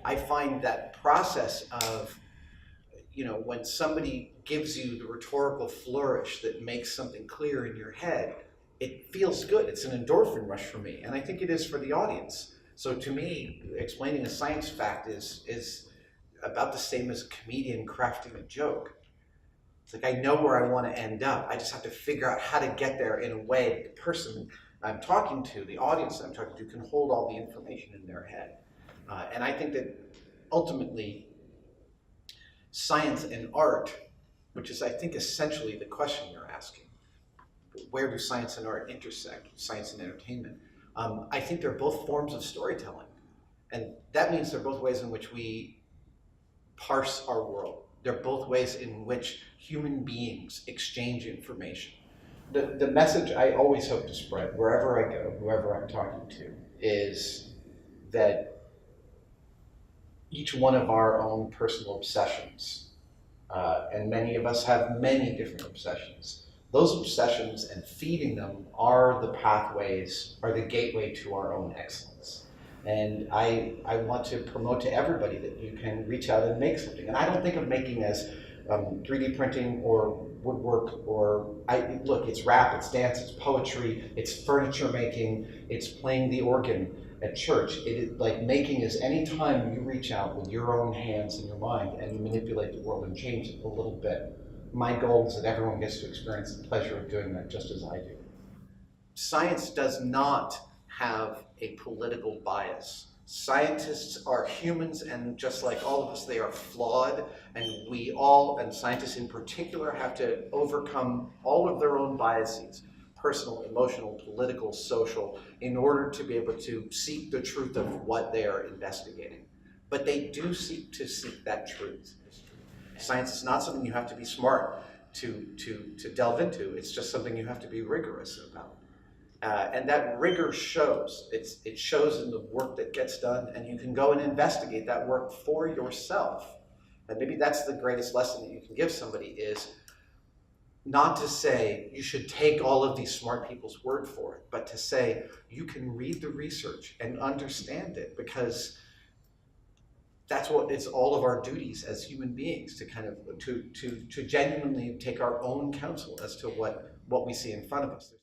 I find that process of, when somebody gives you the rhetorical flourish that makes something clear in your head, it feels good. It's an endorphin rush for me, and I think it is for the audience. So to me, explaining a science fact is about the same as a comedian crafting a joke. It's like I know where I want to end up. I just have to figure out how to get there in a way that the person I'm talking to, the audience that I'm talking to, can hold all the information in their head. And I think that ultimately, science and art, which is, I think, essentially the question you're asking, where do science and art intersect, science and entertainment? I think they're both forms of storytelling. And that means they're both ways in which we parse our world. They're both ways in which human beings exchange information. The message I always hope to spread, wherever I go, whoever I'm talking to, is that each one of our own personal obsessions, and many of us have many different obsessions, those obsessions and feeding them are the pathways, are the gateway to our own excellence. And I want to promote to everybody that you can reach out and make something. And I don't think of making as 3D printing or woodwork look, it's rap, it's dance, it's poetry, it's furniture making, it's playing the organ at church. It is like making is any time you reach out with your own hands and your mind and you manipulate the world and change it a little bit. My goal is that everyone gets to experience the pleasure of doing that just as I do. Science does not have a political bias. Scientists are humans, and just like all of us, they are flawed, and we all, and scientists in particular, have to overcome all of their own biases, personal, emotional, political, social, in order to be able to seek the truth of what they are investigating. But they do seek that truth. Science is not something you have to be smart to delve into. It's just something you have to be rigorous about. And that rigor shows. It shows in the work that gets done, and you can go and investigate that work for yourself. And maybe that's the greatest lesson that you can give somebody, is not to say you should take all of these smart people's word for it, but to say you can read the research and understand it, because that's what it's all of our duties as human beings, to kind of to genuinely take our own counsel as to what we see in front of us.